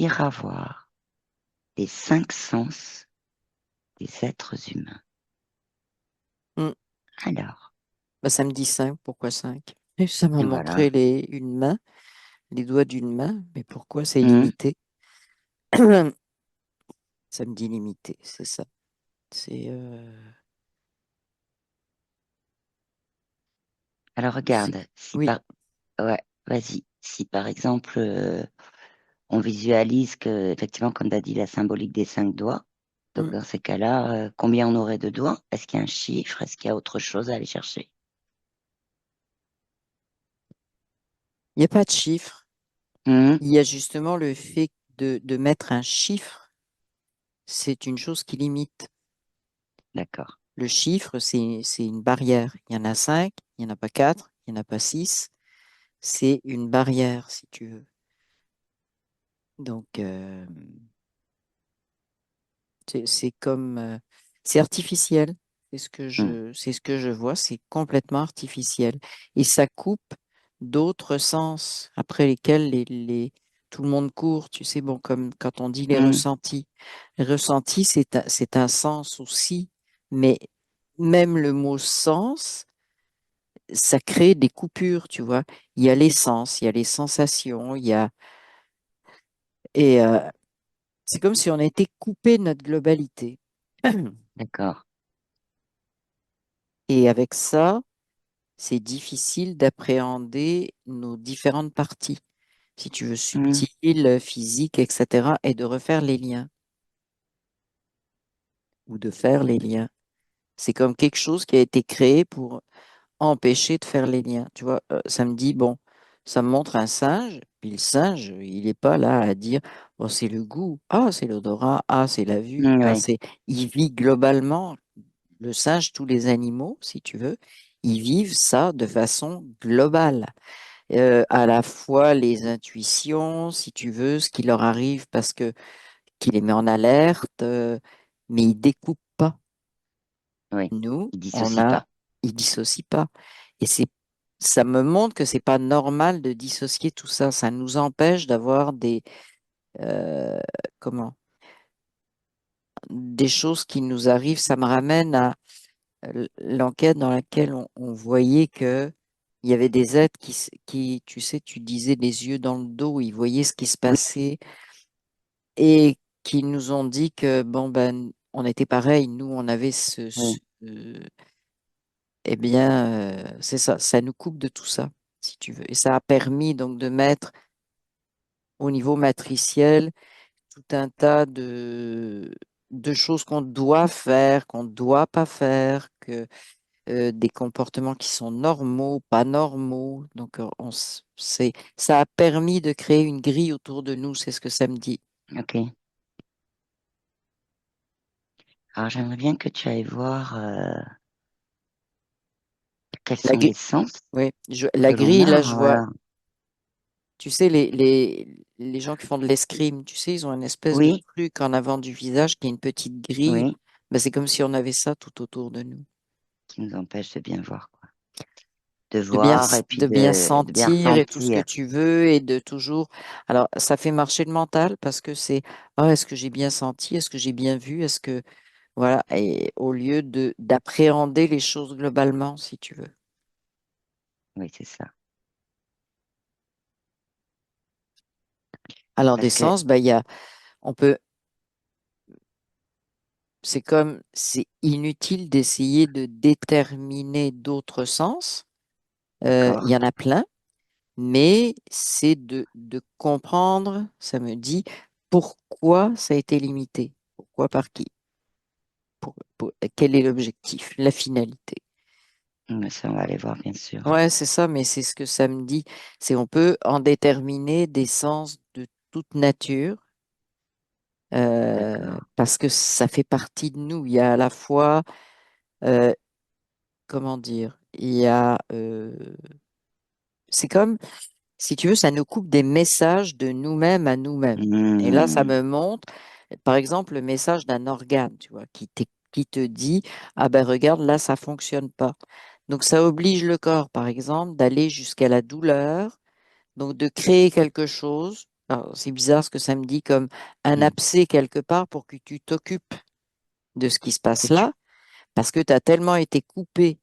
dire avoir les cinq sens des êtres humains? Hmm. Alors, Bah, ça me dit 5. Pourquoi 5? Ça m'a montré voilà. une main, les doigts d'une main, mais pourquoi c'est Hmm. limité? Ça me dit limité, c'est ça. C'est Alors c'est- regarde, si oui. par ouais, vas-y. Si par exemple on visualise que effectivement, comme tu as dit, la symbolique des cinq doigts, donc Hmm. dans ces cas-là, combien on aurait de doigts? Est-ce qu'il y a un chiffre? Est-ce qu'il y a autre chose à aller chercher? Il n'y a pas de chiffre. Hmm. Il y a justement le fait de mettre un chiffre, c'est une chose qui limite. D'accord. Le chiffre, c'est une barrière. Il y en a 5, il n'y en a pas 4, il n'y en a pas 6. C'est une barrière, si tu veux. Donc, c'est comme, c'est artificiel. Hmm. C'est ce que je vois. C'est complètement artificiel. Et ça coupe d'autres sens après lesquels tout le monde court. Tu sais, bon, comme quand on dit les Hmm. ressentis. Les ressentis, c'est un sens aussi. Mais même le mot sens, ça crée des coupures, tu vois. Il y a les sens, il y a les sensations, et c'est comme si on était coupé de notre globalité. D'accord. Et avec ça, c'est difficile d'appréhender nos différentes parties, si tu veux, Hmm. subtiles, physiques, etc., et de refaire les liens ou de faire les liens. C'est comme quelque chose qui a été créé pour empêcher de faire les liens. Tu vois, ça me dit, bon, ça me montre un singe, puis le singe, il n'est pas là à dire, oh, c'est le goût, ah, c'est l'odorat, ah, c'est la vue. Hmm, Ah, oui. il vit globalement, le singe, tous les animaux, si tu veux, ils vivent ça de façon globale. À la fois les intuitions, si tu veux, ce qui leur arrive parce que qui les met en alerte, mais ils découpent pas. Oui. Nous, Il on dissocie a, pas. ils dissocient pas. Et ça me montre que c'est pas normal de dissocier tout ça. Ça nous empêche d'avoir euh, comment, des choses qui nous arrivent. Ça me ramène à l'enquête dans laquelle on voyait que il y avait des êtres qui, tu sais, tu disais les yeux dans le dos, ils voyaient ce qui se Oui. passait et qui nous ont dit que bon ben on était pareil, nous on avait Oui. eh bien c'est ça, ça nous coupe de tout ça, si tu veux. Et ça a permis donc de mettre au niveau matriciel tout un tas de choses qu'on doit faire, qu'on ne doit pas faire, des comportements qui sont normaux, pas normaux. Donc ça a permis de créer une grille autour de nous, c'est ce que ça me dit. Ok. Alors j'aimerais bien que tu ailles voir quels La sont grille, les sens oui, la que l'on grille, là, a. je vois, Voilà. tu sais, les gens qui font de l'escrime, tu sais, ils ont une espèce de Oui. truc en avant du visage qui est une petite grille. Oui. Ben, c'est comme si on avait ça tout autour de nous. Qui nous empêche de bien voir, quoi. De De bien, voir et puis de bien de bien sentir et tout ce que ressentir. tu veux et de toujours. Alors, ça fait marcher le mental parce que c'est, ah, est-ce que j'ai bien senti? Est-ce que j'ai bien vu? Est-ce que, voilà, et au lieu d'appréhender les choses globalement, si tu veux. Oui, c'est ça. Alors, des Parce que, sens, ben, on peut, c'est comme, c'est inutile d'essayer de déterminer d'autres sens. Il d'accord. y en a plein, mais c'est de comprendre, ça me dit, pourquoi ça a été limité. Pourquoi, par qui? Quel est l'objectif, la finalité. Mais ça, on va aller voir, bien sûr. Ouais, c'est ça, mais c'est ce que ça me dit. C'est on peut en déterminer des sens de toute nature D'accord. parce que ça fait partie de nous. Il y a à la fois, euh, comment dire, c'est comme, si tu veux, ça nous coupe des messages de nous-mêmes à nous-mêmes. Et là, ça Hmm. me montre, par exemple, le message d'un organe, tu vois, qui te dit, ah ben regarde, là, ça fonctionne pas. Donc, ça oblige le corps, par exemple, d'aller jusqu'à la douleur, donc de créer quelque chose. Alors, c'est bizarre ce que ça me dit comme un Hmm. abcès quelque part pour que tu t'occupes de ce qui se Que passe tu... là, parce que tu as tellement été coupé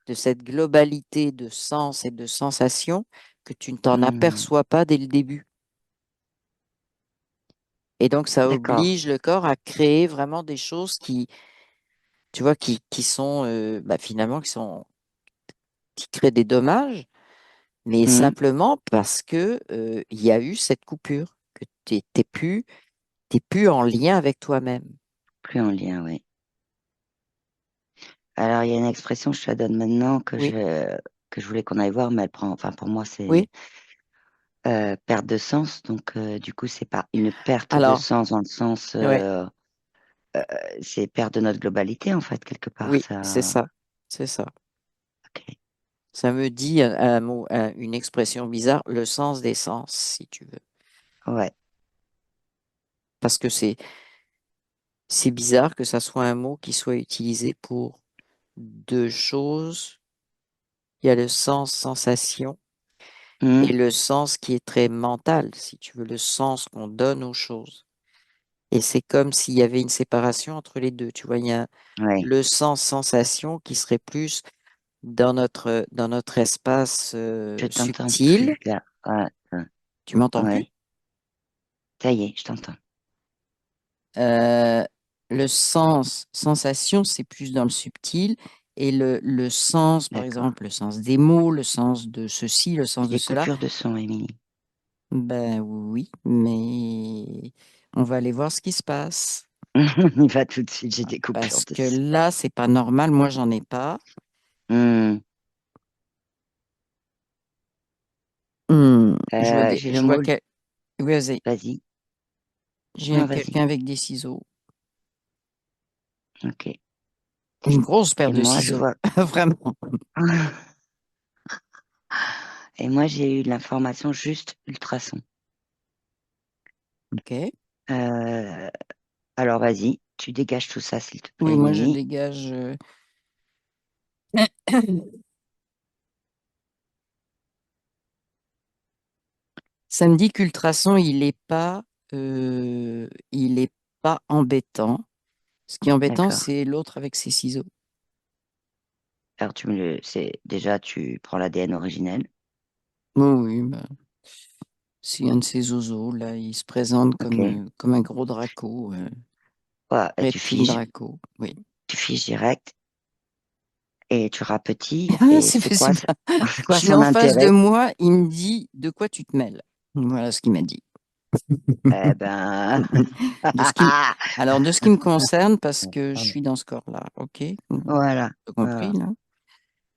de cette globalité de sens et de sensations que tu ne t'en Hmm. aperçois pas dès le début. Et donc, ça D'accord. oblige le corps à créer vraiment des choses qui, tu vois, qui sont finalement, qui créent des dommages, mais Hmm. simplement parce que il y a eu cette coupure, que t'es plus en lien avec toi-même. Plus en lien, oui. Alors, il y a une expression, je te la donne maintenant, Oui, que je voulais qu'on aille voir, mais elle prend, enfin, pour moi, oui. c'est perte de sens. Donc, du coup, c'est pas une perte de Alors, sens dans le sens, ouais, c'est perte de notre globalité, en fait, quelque part. oui, c'est Ça, ça, c'est ça. ok. Ça me dit un mot, une expression bizarre, le sens des sens, si tu veux. Ouais. Parce que c'est bizarre que ça soit un mot qui soit utilisé pour deux choses. Il y a le sens sensation Hmm. et le sens qui est très mental, si tu veux, le sens qu'on donne aux choses. Et c'est comme s'il y avait une séparation entre les deux. Tu vois, il y a Ouais. le sens sensation qui serait plus dans notre espace Je t'entends subtil. plus, là. Ouais. Ouais. Tu m'entends plus? Ouais. Ça y est, je t'entends. Euh, le sens sensation, c'est plus dans le subtil. Et le sens, par D'accord. exemple, le sens des mots, le sens de ceci, le sens J'ai de des cela, coupures de son, Émilie. ben oui, mais on va aller voir ce qui se passe. On y va tout de suite, j'ai des coupures Parce de que son. là, c'est pas normal. Moi, j'en ai pas. Hmm. J'ai le Je vois mot. quel... oui, vas-y. Vas-y. J'ai Non, vas-y. quelqu'un avec des ciseaux. Ok. Une grosse paire Et de moi, je ciseaux. vois. Vraiment. Et moi, j'ai eu de l'information juste ultrason. OK. Euh, alors, vas-y, tu dégages tout ça, s'il te Oui, plaît, moi, je Mimi. dégage. Ça me dit qu'Ultrason, il est pas embêtant. Ce qui est embêtant, D'accord. c'est l'autre avec ses ciseaux. Alors, c'est déjà, tu prends l'ADN originel. Oh oui, bah, c'est un de ces zozos, là, il se présente Ok. comme un gros Draco, Ouais, et reptile Draco. Oui. tu figes direct et tu rapetis. Ah, Et c'est pas... c'est quoi Je l'ai son en face de intérêt? moi, il me dit de quoi tu te mêles. Voilà ce qu'il m'a dit. Eh ben, De ce qui... m- Alors, de ce qui me concerne, parce que je suis dans ce corps-là, OK? voilà, T'as compris, voilà. là?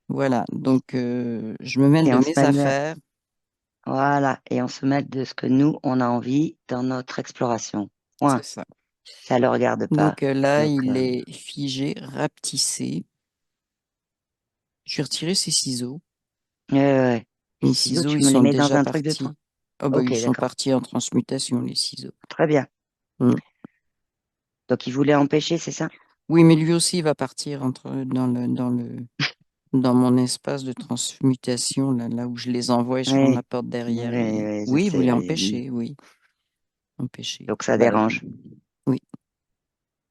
Voilà, donc je me mêle Et de on se mes mêle, affaires, voilà, et on se mêle de ce que nous, on a envie dans notre exploration. c'est Point. ça. Ça le regarde pas. Donc là, Donc, il est figé, rapetissé. Je vais retirer ses ciseaux. ouais. Les Les ciseaux, ciseaux, ils tu me les sont mets dans déjà un truc de partis. temps. Oh bah, Ok, ils sont d'accord. partis en transmutation, les ciseaux. Très bien. Mm. Donc, il voulait empêcher, c'est ça? Oui, mais lui aussi va partir dans mon espace de transmutation, là où je les envoie et je ferme la Oui, porte oui, derrière. oui, je Oui, il sais. voulait Oui. empêcher, oui, empêcher. Donc, ça Bah, dérange. oui,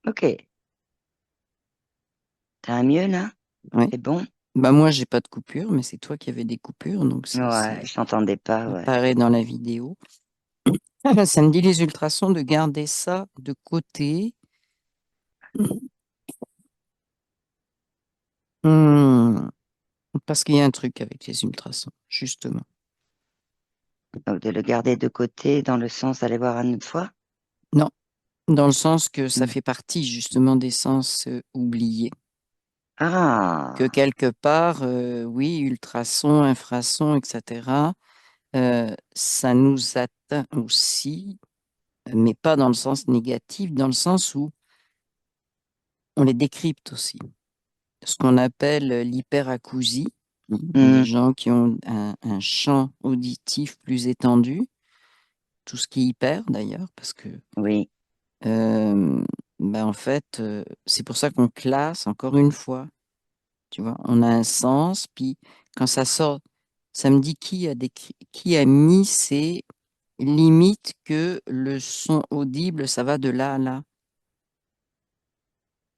Ok. T'as un mieux, là? oui. C'est bon? Bah, moi, j'ai pas de coupure, mais c'est toi qui avais des coupures, donc Ouais, je t'entendais pas, ouais. apparaît dans la vidéo. Ça me dit les ultrasons de garder ça de côté. Hmm, parce qu'il y a un truc avec les ultrasons, justement. Donc, de le garder de côté dans le sens d'aller voir une autre fois? Non, dans le sens que ça Hmm. fait partie justement des sens oubliés. Que Ah, quelque part, oui, ultrasons, infrasons, etc., ça nous atteint aussi, mais pas dans le sens négatif, dans le sens où on les décrypte aussi. Ce qu'on appelle l'hyperacousie, les hmm, gens qui ont un champ auditif plus étendu, tout ce qui est hyper d'ailleurs, parce que oui, euh, en fait, c'est pour ça qu'on classe encore une fois. Tu vois, on a un sens, puis quand ça sort, ça me dit qui a mis ces limite que le son audible, ça va de là à là.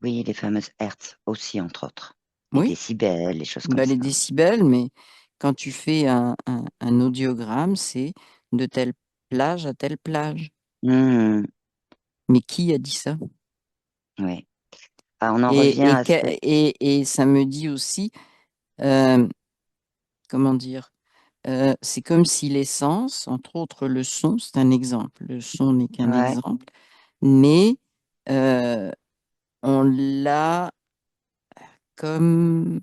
Oui, les fameuses hertz aussi, entre autres. Les Oui, décibels, les choses comme bah, les ça. décibels, mais quand tu fais un audiogramme, c'est de telle plage à telle plage. Hmm, Mais qui a dit ça? oui. Ah, on en revient Et, à ce... et ça me dit aussi, euh, comment dire, c'est comme si l'essence, entre autres le son, c'est un exemple, le son n'est qu'un Ouais. exemple, mais euh, on l'a comme...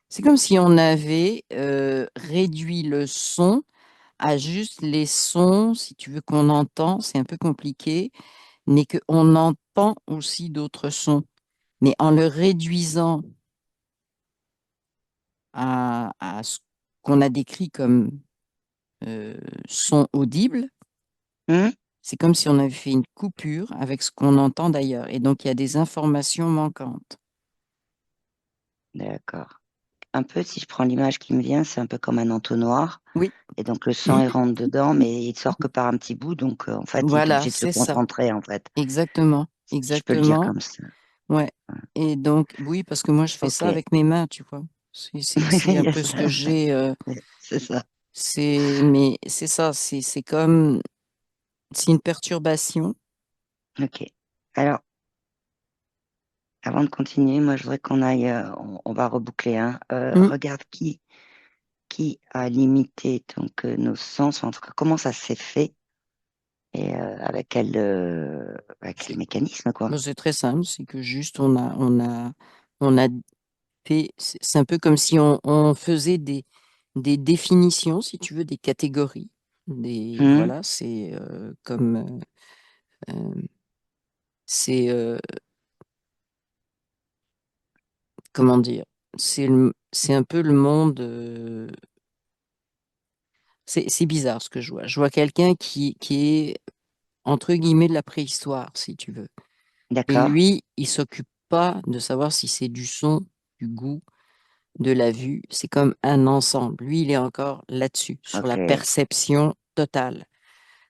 C'est comme si on avait réduit le son à juste les sons, si tu veux qu'on entend, c'est un peu compliqué, mais qu'on entend aussi d'autres sons. Mais en le réduisant à ce qu'on a décrit comme euh, son audible, Hmm, c'est comme si on avait fait une coupure avec ce qu'on entend d'ailleurs. Et donc, il y a des informations manquantes. d'accord. Un peu, si je prends l'image qui me vient, c'est un peu comme un entonnoir. Oui, Et donc, le son, il rentre dedans, mais il sort que par un petit bout. Donc, en fait, il est voilà, obligé de se c'est ça. concentrer, en fait. Exactement, Je peux le dire exactement. comme ça. Ouais. Et donc, oui, parce que moi, je fais Ok. ça avec mes mains, tu vois. C'est un Il y a peu ce que ça. j'ai. C'est ça. Mais c'est ça, c'est comme, c'est une perturbation. Ok. Alors, avant de continuer, moi, je voudrais qu'on aille, on va reboucler, hein. Mm. Regarde qui a limité donc nos sens, en tout cas, comment ça s'est fait et avec quel mécanisme, quoi. Bon, c'est très simple, c'est que juste on a fait, c'est un peu comme si on faisait des définitions, si tu veux, des catégories. Hmm, Voilà, c'est comme, euh, c'est, comment dire, c'est un peu le monde, c'est bizarre ce que je vois. Je vois quelqu'un qui est, entre guillemets, de la préhistoire, si tu veux. Et d'accord. lui, il s'occupe pas de savoir si c'est du son, du goût, de la vue. C'est comme un ensemble. Lui, il est encore là-dessus, sur la Ok. perception totale.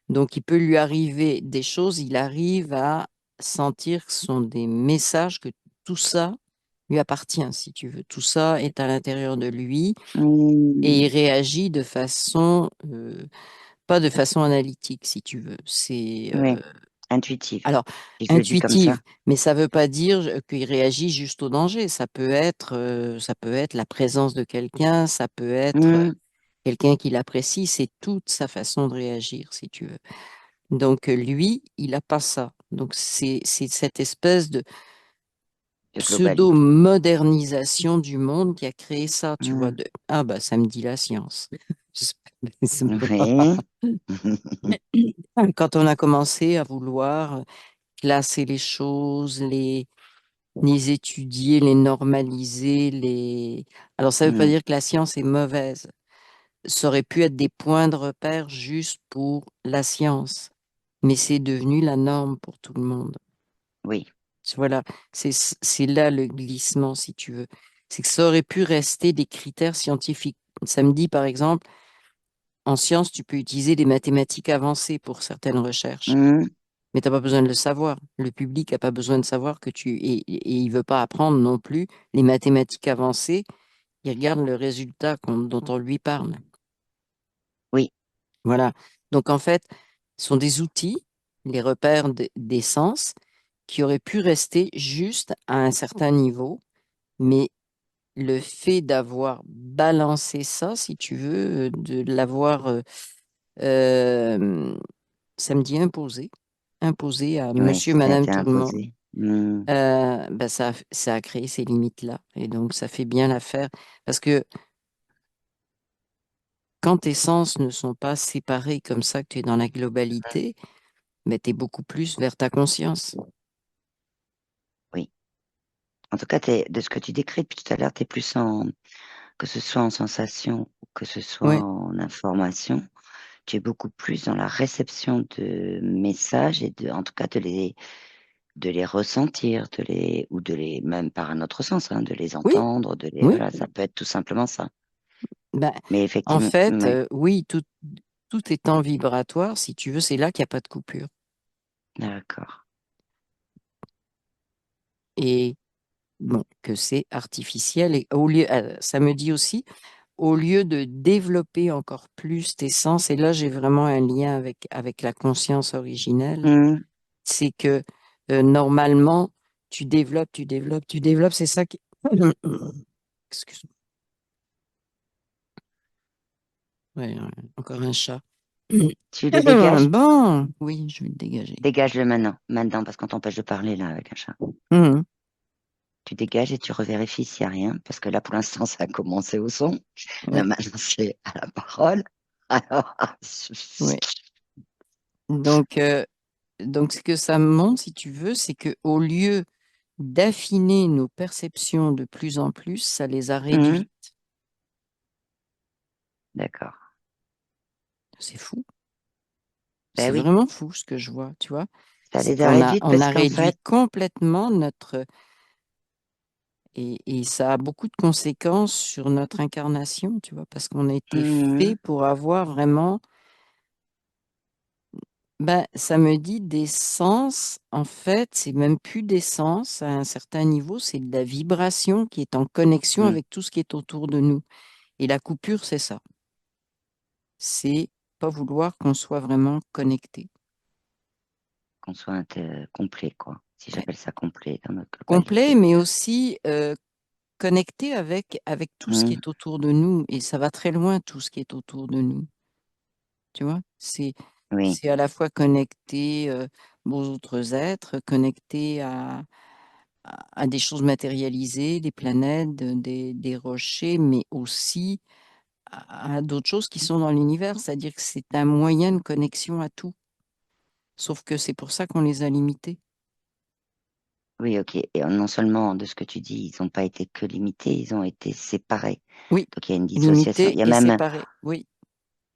Donc, il peut lui arriver des choses, il arrive à sentir que ce sont des messages, que tout ça lui appartient, si tu veux. Tout ça est à l'intérieur de lui et il Hmm, réagit de façon, pas de façon analytique, si tu veux. C'est oui, intuitive, alors si je le dis comme ça. intuitive, mais ça ne veut pas dire qu'il réagit juste au danger. Ça peut être la présence de quelqu'un, ça peut être Hmm, quelqu'un qui l'apprécie. C'est toute sa façon de réagir, si tu veux. Donc lui, il n'a pas ça. Donc c'est cette espèce de de globalité. pseudo-modernisation du monde qui a créé ça, tu vois, Hmm, de ah bah ça me dit la science. Ça me peut pas. oui. Quand on a commencé à vouloir classer les choses, les étudier, les normaliser, les... Alors ça ne veut pas Hmm, dire que la science est mauvaise. Ça aurait pu être des points de repère juste pour la science, mais c'est devenu la norme pour tout le monde. oui. Voilà, c'est là le glissement, si tu veux. C'est que ça aurait pu rester des critères scientifiques. Ça me dit, par exemple, en science, tu peux utiliser des mathématiques avancées pour certaines recherches, Hmm, mais tu n'as pas besoin de le savoir. Le public n'a pas besoin de savoir que tu... Et il ne veut pas apprendre non plus les mathématiques avancées. Il regarde le résultat dont on lui parle. oui. Voilà. Donc, en fait, ce sont des outils, les repères des sens, qui auraient pu rester juste à un certain niveau, mais le fait d'avoir balancé ça, si tu veux, de l'avoir, euh, ça me dit imposé à Oui, monsieur, ça a madame, été tout le monde, imposé. Hmm, ben ça a créé ces limites-là. Et donc, ça fait bien l'affaire. Parce que quand tes sens ne sont pas séparés comme ça, que tu es dans la globalité, mais tu es beaucoup plus vers ta conscience. oui. En tout cas, de ce que tu décris depuis tout à l'heure, tu es plus que ce soit en sensation ou que ce soit Ouais, en information, tu es beaucoup plus dans la réception de messages et en tout cas, de les ressentir, ou même par un autre sens, hein, de les oui, entendre, oui. voilà, ça peut être tout simplement ça. Ben, Mais en effectivement, fait, oui, oui, tout étant vibratoire, si tu veux, c'est là qu'il n'y a pas de coupure. D'accord. Et bon, que c'est artificiel. Et au lieu, ça me dit aussi, au lieu de développer encore plus tes sens, et là j'ai vraiment un lien avec la conscience originelle, Mhm. c'est que normalement, tu développes, c'est ça qui... Excuse-moi. Ouais, encore un chat. Tu le dégages? Bon, oui, je vais le dégager. Dégage-le maintenant. Maintenant, parce qu'on t'empêche de parler là avec un chat. Mhm. Tu dégages et tu revérifies s'il n'y a rien, parce que là, pour l'instant, ça a commencé au son. Là, Oui, maintenant, c'est à la parole. Alors, oui. Donc, donc, ce que ça me montre, si tu veux, c'est que au lieu d'affiner nos perceptions de plus en plus, ça les a mhm, réduites. d'accord. C'est fou. Ben C'est oui, vraiment fou ce que je vois, tu vois. ça C'est les a qu'on a, réduites on parce a qu'en réduit fait, complètement notre... Et ça a beaucoup de conséquences sur notre incarnation, tu vois, parce qu'on a été fait mhm, pour avoir vraiment... Ben, ça me dit des sens, en fait, c'est même plus des sens à un certain niveau, c'est de la vibration qui est en connexion mhm, avec tout ce qui est autour de nous. Et la coupure, c'est ça. C'est pas vouloir qu'on soit vraiment connecté. qu'on soit complet, quoi. Si Ouais. j'appelle ça complet dans notre Complet, globalité. mais aussi connecté avec tout ce qui Mhm, est autour de nous. Et ça va très loin, tout ce qui est autour de nous. Tu vois? oui, C'est à la fois connecté aux autres êtres, connecté à des choses matérialisées, des planètes, des rochers, mais aussi à d'autres choses qui sont dans l'univers. C'est-à-dire que c'est un moyen de connexion à tout. Sauf que c'est pour ça qu'on les a limités. oui, ok. Et non seulement de ce que tu dis, ils n'ont pas été que limités, ils ont été séparés. Oui, Donc il y a une dissociation. Il limité y a et même, séparé. Oui,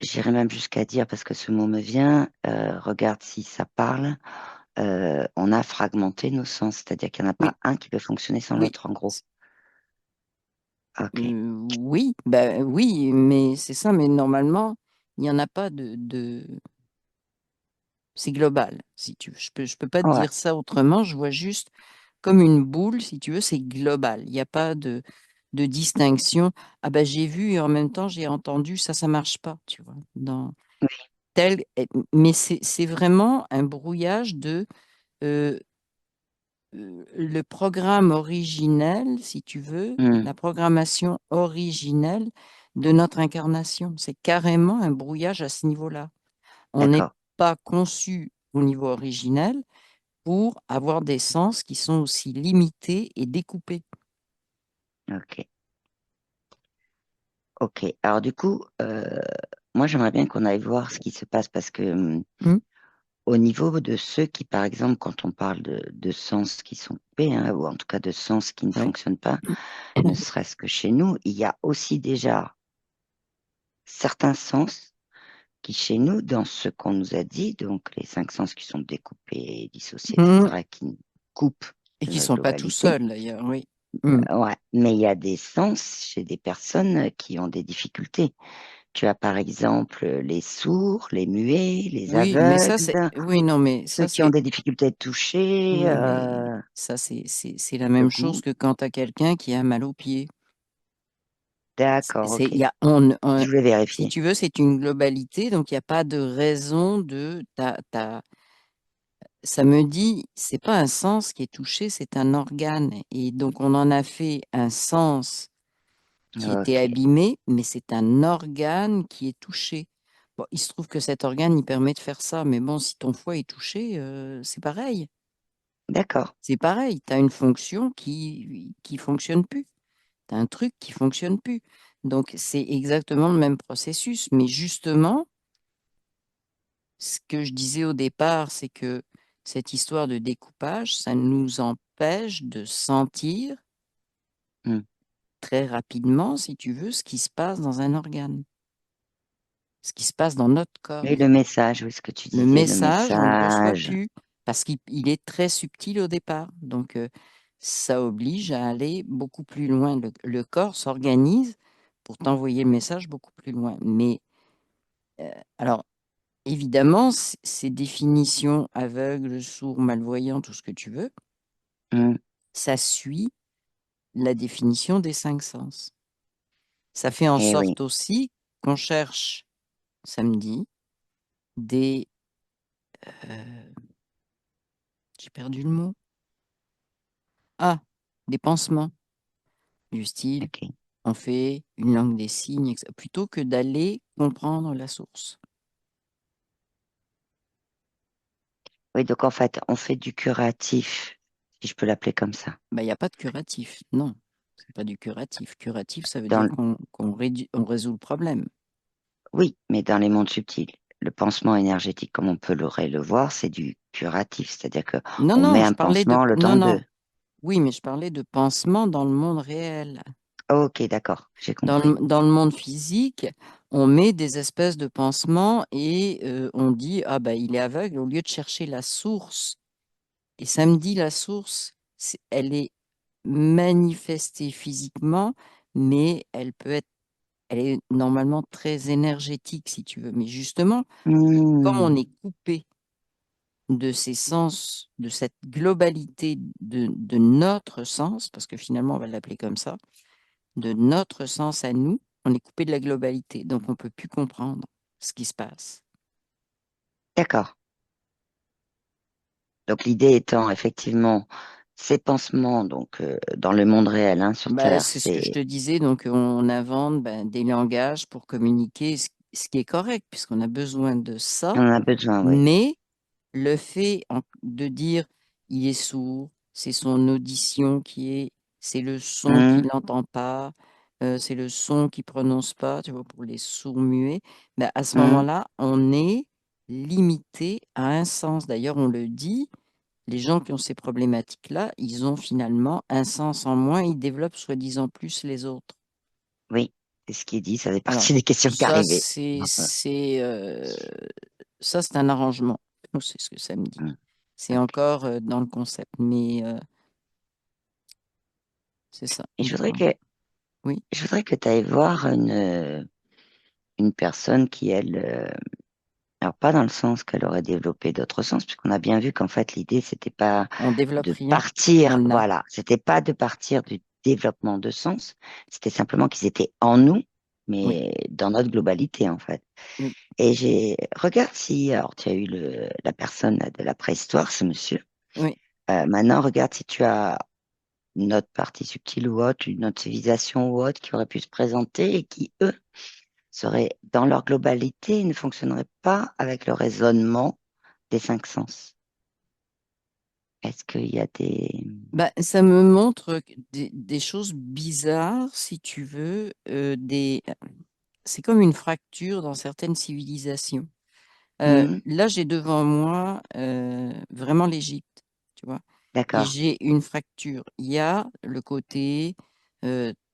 j'irais même jusqu'à dire, parce que ce mot me vient, regarde si ça parle, on a fragmenté nos sens, c'est-à-dire qu'il n'y en a oui, pas un qui peut fonctionner sans oui. l'autre, en gros. Ok. Oui, ben oui, mais c'est ça, mais normalement, il n'y en a pas c'est global, si tu veux. Je peux pas te Ouais. dire ça autrement, je vois juste comme une boule, si tu veux, c'est global. Il n'y a pas de distinction. Ah ben j'ai vu et en même temps j'ai entendu, ça marche pas, tu vois. Tel, mais c'est vraiment un brouillage de euh, le programme originel, si tu veux, Hmm, la programmation originelle de notre incarnation. C'est carrément un brouillage à ce niveau-là. On n'est d'accord. pas conçu au niveau originel pour avoir des sens qui sont aussi limités et découpés. Ok. Ok. Alors du coup, moi j'aimerais bien qu'on aille voir ce qui se passe parce que Hmm. au niveau de ceux qui, par exemple, quand on parle de sens qui sont coupés, hein, ou en tout cas de sens qui ne Ouais. fonctionnent pas, ne serait-ce que chez nous, il y a aussi déjà certains sens qui, chez nous, dans ce qu'on nous a dit, donc les cinq sens qui sont découpés, dissociés, Hmm. etc., qui nous coupent Et de qui ne notre sont pas tout globalité. seuls d'ailleurs, oui. Hmm. Ouais. Mais il y a des sens chez des personnes qui ont des difficultés. Tu as par exemple les sourds, les muets, les Oui, mais ça aveugles, c'est oui, non, mais ceux ça qui ont c'est des difficultés de toucher, oui, mais ça c'est la de même chose goût. que quand tu as quelqu'un qui a mal aux pieds. D'accord, Il ok. y a, Je voulais si vérifier. tu veux, c'est une globalité, donc il n'y a pas de raison ça me dit, c'est pas un sens qui est touché, c'est un organe. Et donc on en a fait un sens qui était Ok, abîmé, mais c'est un organe qui est touché. Bon, il se trouve que cet organe, il permet de faire ça, mais bon, si ton foie est touché, c'est pareil. d'accord. C'est pareil, tu as une fonction qui fonctionne plus. Tu as un truc qui fonctionne plus. Donc, c'est exactement le même processus. Mais justement, ce que je disais au départ, c'est que cette histoire de découpage, ça nous empêche de sentir Hmm. très rapidement, si tu veux, ce qui se passe dans un organe, ce qui se passe dans notre Et corps. le message, oui, ce que tu Le disais, le message, on ne le reçoit message. plus parce qu'il est très subtil au départ. Donc, ça oblige à aller beaucoup plus loin. Le corps s'organise pour t'envoyer le message beaucoup plus loin. Mais Alors, évidemment, ces définitions aveugles, sourds, malvoyants, tout ce que tu veux, Hum, ça suit la définition des cinq sens. Ça fait en eh oui, sorte aussi qu'on cherche samedi des... euh, j'ai perdu le mot. Ah, des pansements du style, ok. on fait une langue des signes, etc., plutôt que d'aller comprendre la source. Oui, donc en fait, on fait du curatif, si je peux l'appeler comme ça. Ben, il n'y a pas de curatif. Non, c'est pas du curatif. Curatif, ça veut dire Dans, qu'on résout le problème. oui, mais dans les mondes subtils, le pansement énergétique, comme on peut le voir, c'est du curatif, c'est-à-dire que Non, on met non, je un parlais de... pansement le Non, temps non. de. Oui, mais je parlais de pansement dans le monde réel. Ok, d'accord, j'ai compris. Dans le monde physique, on met des espèces de pansements et on dit, ah ben, il est aveugle, au lieu de chercher la source. Et samedi, la source, elle est manifestée physiquement, mais elle est normalement très énergétique, si tu veux. Mais justement, comme on Hmm, est coupé de ces sens, de cette globalité de notre sens, parce que finalement, on va l'appeler comme ça, de notre sens à nous, on est coupé de la globalité. Donc, on ne peut plus comprendre ce qui se passe. d'accord. Donc l'idée étant effectivement ces pansements, donc dans le monde réel, hein, sur Bah, Terre, c'est ce que je c'est te disais. Donc, on invente des langages pour communiquer, ce qui est correct, puisqu'on a besoin de ça. on en a besoin, oui. Mais le fait de dire il est sourd, c'est son audition c'est le son qu'il Hmm, n'entend pas, c'est le son qu'il prononce pas, tu vois, pour les sourds-muets, ben, à ce hmm, moment-là, on est limité à un sens. D'ailleurs, on le dit, les gens qui ont ces problématiques-là, ils ont finalement un sens en moins, ils développent soi-disant plus les autres. oui, c'est ce qui est dit, ça fait Alors, partie des questions qui ça, arrivaient. c'est un arrangement. C'est ce que ça me dit. Hmm, C'est ok. encore dans le concept, mais c'est ça. Et Oui, je voudrais que tu ailles voir une personne qui, elle, alors pas dans le sens qu'elle aurait développé d'autres sens, puisqu'on a bien vu qu'en fait l'idée c'était pas on développe de rien, partir, on a. voilà, c'était pas de partir du développement de sens, c'était simplement qu'ils étaient en nous, Oui, mais dans notre globalité en fait. oui, Et regarde si, alors tu as eu la personne là, de la préhistoire, ce monsieur. oui. Maintenant, regarde si tu as une autre partie subtile ou autre, une autre civilisation ou autre qui aurait pu se présenter et qui, eux, seraient dans leur globalité et ne fonctionneraient pas avec le raisonnement des cinq sens. Est-ce qu'il y a des... Bah, ça me montre des choses bizarres, si tu veux. C'est comme une fracture dans certaines civilisations. Hmm, Là, j'ai devant moi vraiment l'Égypte, tu vois. Et d'accord. j'ai une fracture. Il y a le côté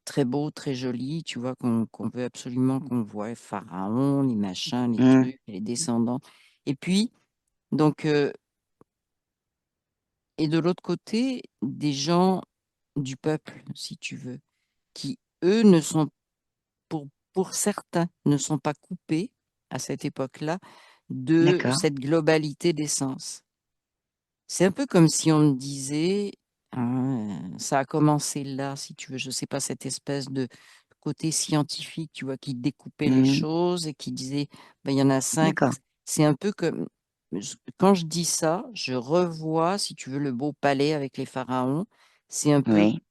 très beau, très joli, tu vois, qu'on veut absolument qu'on voit, Pharaon, les machins, les Hmm, trucs, les descendants. Et puis, donc, et de l'autre côté, des gens du peuple, si tu veux, qui, eux, ne sont, pour certains, ne sont pas coupés à cette époque-là de d'accord. cette globalité des sens. C'est un peu comme si on me disait, ça a commencé là, si tu veux, je ne sais pas, cette espèce de côté scientifique, tu vois, qui découpait les Hmm, choses et qui disait, ben, il y en a cinq. d'accord. C'est un peu comme, quand je dis ça, je revois, si tu veux, le beau palais avec les pharaons. C'est un peu, Oui.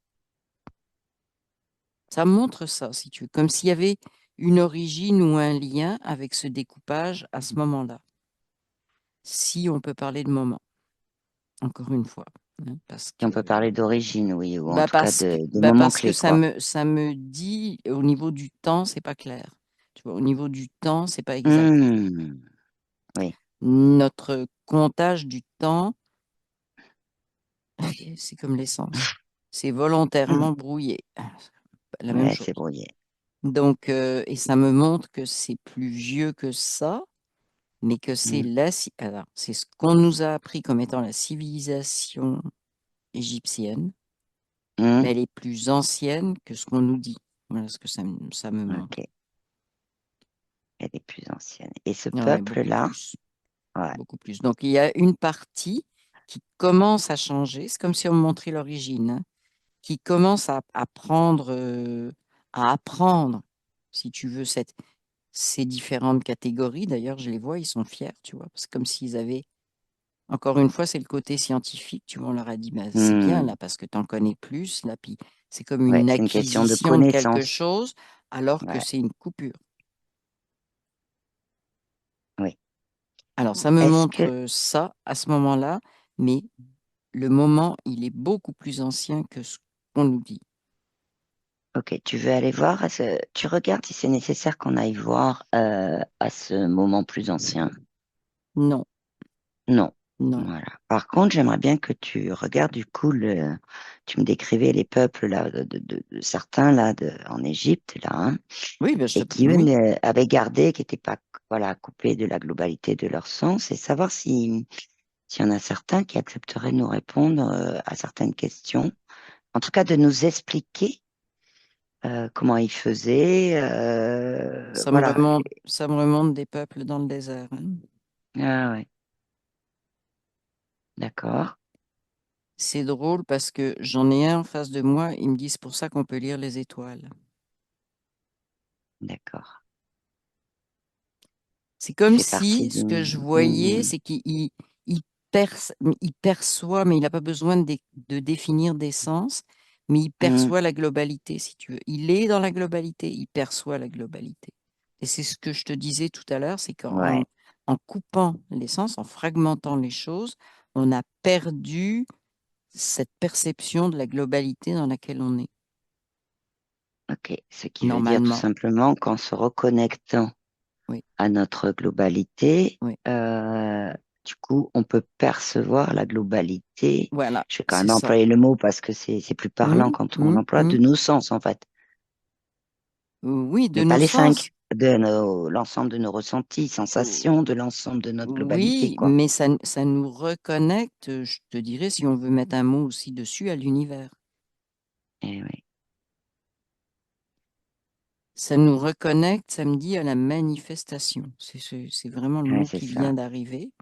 ça montre ça, si tu veux, comme s'il y avait une origine ou un lien avec ce découpage à ce moment-là. Si on peut parler de moment, encore une fois, hein, parce Si que on peut parler d'origine, oui, ou en Bah tout cas parce que, de moments parce que clés, quoi. ça me dit au niveau du temps, c'est pas clair. Tu vois, au niveau du temps, c'est pas exact. Hmm, oui. Notre comptage du temps, c'est comme l'essence. C'est Hmm, volontairement brouillé. C'est pas la même ouais, c'est chose. brouillé. Donc, et ça me montre que c'est plus vieux que ça, mais que Hmm, alors, c'est ce qu'on nous a appris comme étant la civilisation égyptienne, hmm, mais elle est plus ancienne que ce qu'on nous dit. Voilà ce que ça me montre. ok. Elle est plus ancienne. Et ce Ouais, beaucoup peuple-là, plus, ouais. beaucoup plus. Donc, il y a une partie qui commence à changer. C'est comme si on montrait l'origine, hein, qui commence à apprendre, si tu veux, ces différentes catégories. D'ailleurs, je les vois, ils sont fiers, tu vois. C'est comme s'ils avaient, encore une fois, c'est le côté scientifique, tu vois, on leur a dit, bah, c'est bien Hmm. là, parce que tu en connais plus, là, puis c'est comme Ouais, une c'est une question de acquisition de quelque connaissance. chose, alors que Ouais, c'est une coupure. oui. Alors, ça me Est-ce que, montre ça à ce moment-là, mais le moment, il est beaucoup plus ancien que ce qu'on nous dit. ok, tu veux aller voir, tu regardes si c'est nécessaire qu'on aille voir à ce moment plus ancien? Non, Non. non. Voilà. Par contre, j'aimerais bien que tu regardes du coup tu me décrivais les peuples là, de certains là en Égypte là, hein, Oui, ben, et qui eux oui, avaient gardé, qui n'étaient pas voilà coupés de la globalité de leur sens, et savoir si s'il y en a certains qui accepteraient de nous répondre à certaines questions, en tout cas de nous expliquer comment ils faisaient, voilà. ça me remonte des peuples dans le désert, hein. Ah ouais, d'accord, C'est drôle parce que j'en ai un en face de moi, ils me disent c'est pour ça qu'on peut lire les étoiles. d'accord. C'est Il comme fait partie si ce que du. je voyais, c'est qu'il il perçoit, mais il n'a pas besoin de définir des sens, mais il Hmm, perçoit la globalité, si tu veux. Il est dans la globalité, il perçoit la globalité. Et c'est ce que je te disais tout à l'heure, c'est ouais, en coupant les sens, en fragmentant les choses, on a perdu cette perception de la globalité dans laquelle on est, ok. Ce qui veut dire tout normalement. simplement qu'en se reconnectant Oui, à notre globalité, oui. euh, du coup, on peut percevoir la globalité. Voilà, Je vais quand c'est même ça. employer le mot parce que c'est plus parlant Hum, quand on hum, l'emploie de hum. nos sens en fait, Oui, de mais pas nos les sens. cinq, l'ensemble de nos ressentis, sensations, de l'ensemble de notre globalité, Oui, quoi. mais ça nous reconnecte, je te dirais, si on veut mettre un mot aussi dessus, à l'univers. Eh oui, Ça nous reconnecte, samedi, à la manifestation. C'est vraiment le ouais, mot c'est qui ça. vient d'arriver,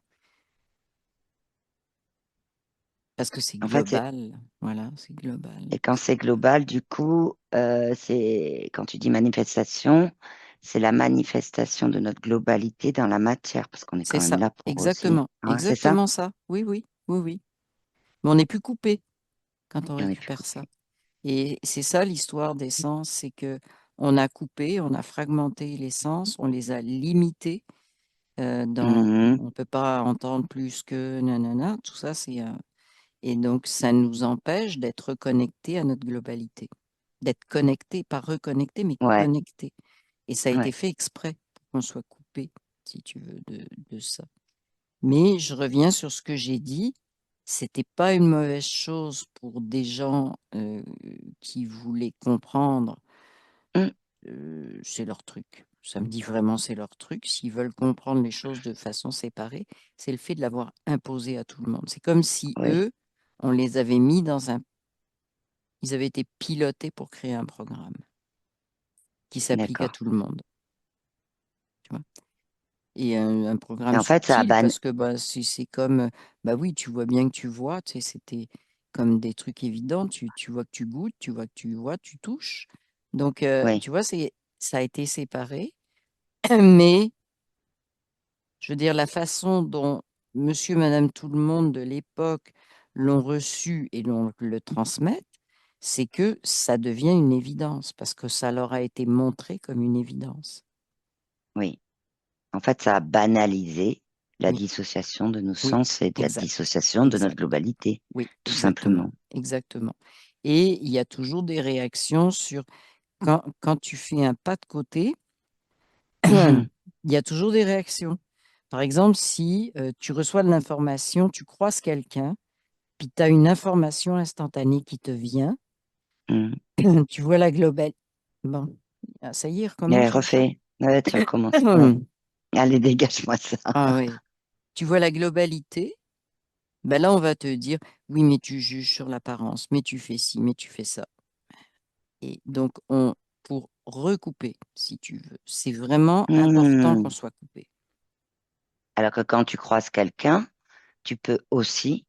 parce que c'est En fait, global. Voilà, c'est global. et quand c'est global, du coup, c'est quand tu dis manifestation, c'est la manifestation de notre globalité dans la matière, parce qu'on est C'est quand même ça, là pour aussi. exactement, Ouais, c'est ça? exactement ça. Oui, oui, oui, oui. Mais on n'est plus coupé quand on Et on est plus récupère ça. coupé. Et c'est ça l'histoire des sens, c'est que on a coupé, on a fragmenté les sens, on les a limités Mhm. on ne peut pas entendre plus que nanana, tout ça, et donc ça nous empêche d'être connectés à notre globalité, d'être connectés, pas reconnectés, mais Ouais, connectés. Et ça a été ouais, fait exprès pour qu'on soit coupé, si tu veux, de ça. Mais je reviens sur ce que j'ai dit, c'était pas une mauvaise chose pour des gens qui voulaient comprendre, mm, c'est leur truc. Ça me dit vraiment c'est leur truc. S'ils veulent comprendre les choses de façon séparée, c'est le fait de l'avoir imposé à tout le monde. C'est comme si oui, eux, on les avait mis dans un... Ils avaient été pilotés pour créer un programme qui s'applique à d'accord. tout le monde. Tu vois. Et un Et programme en fait, subtil parce que bah, c'est comme... Bah oui, tu vois bien que tu vois. Tu sais, c'était comme des trucs évidents. Tu vois que tu goûtes, tu vois que tu vois, tu touches. Donc, oui, tu vois, ça a été séparé. Mais je veux dire, la façon dont monsieur, madame, tout le monde de l'époque l'ont reçu et l'on le transmettent, c'est que ça devient une évidence parce que ça leur a été montré comme une évidence. oui. En fait, ça a banalisé la Oui, dissociation de nos oui, sens et de la exact, dissociation de notre exact. globalité, Oui, tout exactement, simplement. exactement. Et il y a toujours des réactions sur quand tu fais un pas de côté, il y a toujours des réactions. Par exemple, si tu reçois de l'information, tu croises quelqu'un, puis tu as une information instantanée qui te vient, Mm. tu vois la globale. Bon, ah, ça y est, il Et recommence le chat. refait. Ouais, tu recommences. Ouais. Allez, dégage-moi ça. Ah oui, tu vois la globalité, ben là on va te dire, oui, mais tu juges sur l'apparence, mais tu fais ci, mais tu fais ça. Et donc pour recouper, si tu veux. C'est vraiment important qu'on Hmm. soit coupé. Alors que quand tu croises quelqu'un, tu peux aussi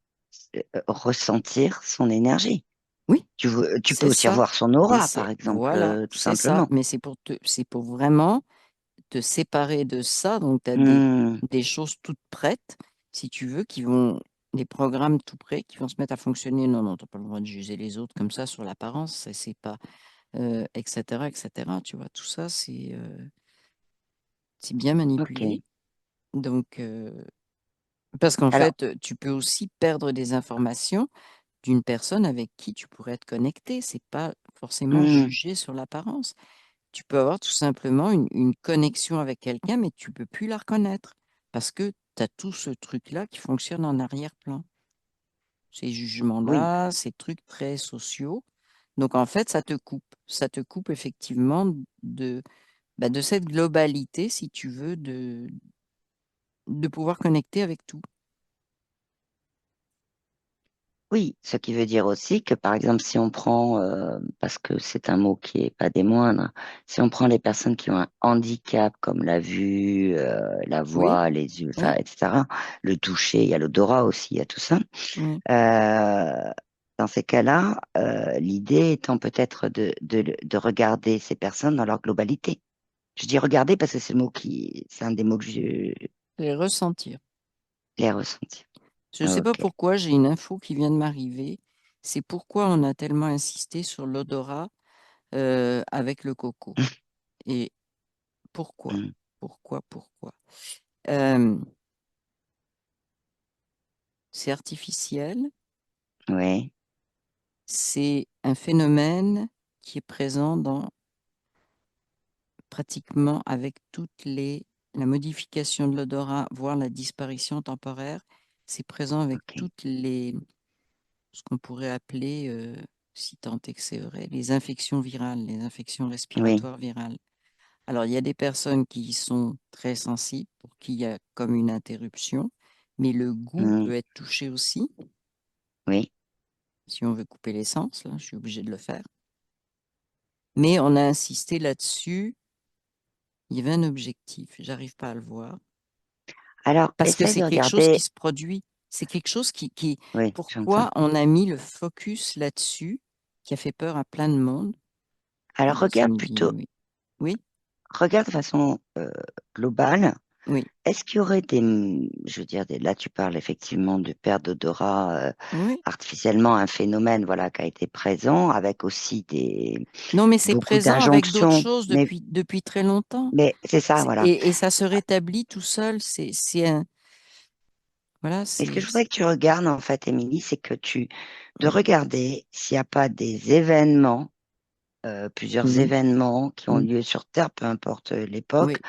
ressentir son énergie. Oui, Tu peux c'est aussi ça. avoir son Et aura, c'est, par exemple, voilà, tout c'est ça. simplement. Mais c'est pour vraiment te séparer de ça. Donc, tu as Hmm. des choses toutes prêtes, si tu veux, des programmes tout prêts qui vont se mettre à fonctionner. Non, non, tu n'as pas le droit de juger les autres comme ça sur l'apparence, ça, c'est pas, etc., etc. Tu vois, tout ça, c'est bien manipulé. Ok. Donc, parce qu'en Alors, fait, tu peux aussi perdre des informations d'une personne avec qui tu pourrais être connecté. C'est pas forcément hmm, jugé sur l'apparence. Tu peux avoir tout simplement une connexion avec quelqu'un, mais tu peux plus la reconnaître parce que tu as tout ce truc-là qui fonctionne en arrière-plan. Ces oui, jugements-là, ces trucs très sociaux. Donc, en fait, ça te coupe. Ça te coupe effectivement de cette globalité, si tu veux, de pouvoir connecter avec tout. oui. Ce qui veut dire aussi que, par exemple, si on prend, parce que c'est un mot qui est pas des moindres, si on prend les personnes qui ont un handicap comme la vue, la Oui, voix, les yeux, enfin, oui, etc., le toucher, il y a l'odorat aussi, il y a tout ça. oui. Euh, Dans ces cas-là, l'idée étant peut-être de regarder ces personnes dans leur globalité. Je dis regarder parce que c'est un des mots que je Les ressentir. les ressentis. Je ne sais pas Ok. pourquoi, j'ai une info qui vient de m'arriver. C'est pourquoi on a tellement insisté sur l'odorat avec le coco. Et pourquoi? Mm. Pourquoi? Euh, c'est artificiel, Ouais. c'est un phénomène qui est présent dans pratiquement avec la modification de l'odorat, voire la disparition temporaire. C'est présent avec Ok. ce qu'on pourrait appeler, si tant est que c'est vrai, les infections virales, les infections Oui. respiratoires virales. Alors, il y a des personnes qui y sont très sensibles, pour qui il y a comme une interruption, mais le goût Mm. peut être touché aussi. Oui. Si on veut couper l'essence, là, je suis obligée de le faire. Mais on a insisté là-dessus. Il y avait un objectif, j'arrive pas à le voir, Alors, parce que essaye c'est de quelque chose qui regarder. se produit. C'est quelque chose Oui, j'entends. pourquoi on a mis le focus là-dessus, qui a fait peur à plein de monde. Alors, Alors, ça me dit oui. Oui, regarde de façon globale. oui, Est-ce qu'il y aurait je veux dire, là tu parles effectivement de perte d'odorat oui. artificiellement, un phénomène voilà qui a été présent avec aussi Non, mais c'est beaucoup présent avec d'autres d'injonctions, choses depuis très longtemps. mais c'est ça voilà. Et ça se rétablit tout seul. Voilà, Et ce que je voudrais que tu regardes en fait, Émilie, c'est que de oui. regarder s'il n'y a pas des événements, plusieurs Mhm, événements qui ont mhm. lieu sur Terre, peu importe l'époque, Oui,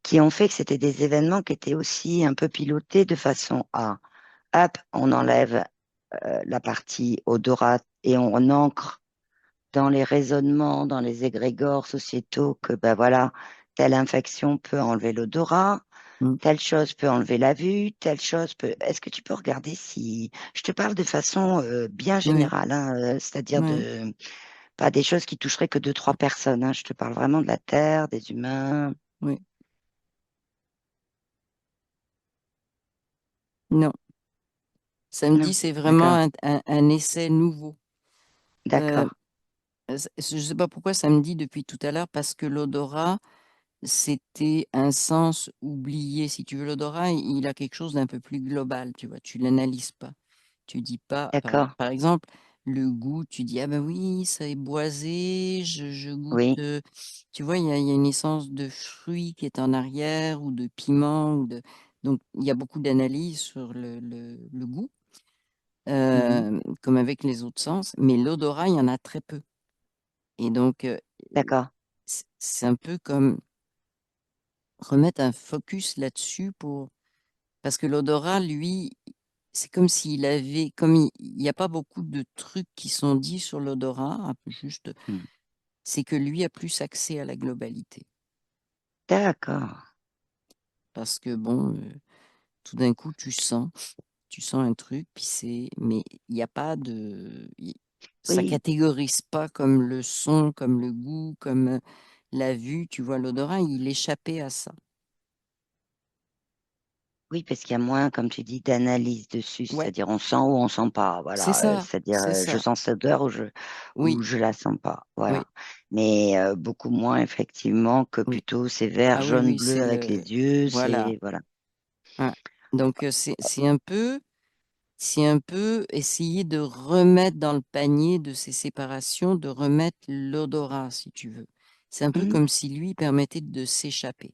qui ont fait que c'était des événements qui étaient aussi un peu pilotés de façon à, hop, on enlève la partie odorat et on ancre dans les raisonnements, dans les égrégores sociétaux que ben voilà, telle infection peut enlever l'odorat, mhm, telle chose peut enlever la vue, telle chose peut. Est-ce que tu peux regarder si je te parle de façon bien oui, générale, hein, c'est-à-dire oui, de pas des choses qui toucheraient que deux, trois personnes, hein, je te parle vraiment de la Terre, des humains. oui. Non, samedi, Non, c'est vraiment d'accord, un essai nouveau. Euh, d'accord, je ne sais pas pourquoi ça me dit depuis tout à l'heure, parce que l'odorat, c'était un sens oublié. Si tu veux, l'odorat, il a quelque chose d'un peu plus global, tu vois, tu l'analyses pas. Tu dis pas, d'accord, par exemple, le goût, tu dis, ah ben oui, ça est boisé, je goûte, oui, tu vois, il y a une essence de fruit qui est en arrière, ou de piment, donc il y a beaucoup d'analyses sur le goût, mhm, comme avec les autres sens, mais l'odorat, il y en a très peu. Et donc, d'accord, c'est un peu comme remettre un focus là-dessus parce que l'odorat, lui, c'est comme s'il avait, comme il n'y a pas beaucoup de trucs qui sont dits sur l'odorat, un peu juste, mhm, c'est que lui a plus accès à la globalité. d'accord. Parce que bon, tout d'un coup, tu sens un truc, mais il n'y a pas de, Ça Oui, catégorise pas comme le son, comme le goût, comme la vue. Tu vois, l'odorat, il échappait à ça. oui, parce qu'il y a moins, comme tu dis, d'analyse dessus, Ouais, c'est-à-dire on sent ou on sent pas, c'est voilà, ça, c'est-à-dire c'est je ça. sens cette odeur ou Oui, je la sens pas, oui, voilà. Mais beaucoup moins effectivement que oui. plutôt c'est vert, Ah oui, jaune, oui, bleu c'est avec les le... yeux, Voilà. c'est voilà. Ouais. Donc, c'est un peu essayer de remettre dans le panier de ces séparations, de remettre l'odorat, si tu veux. C'est un peu Hmm, comme si lui permettait de s'échapper,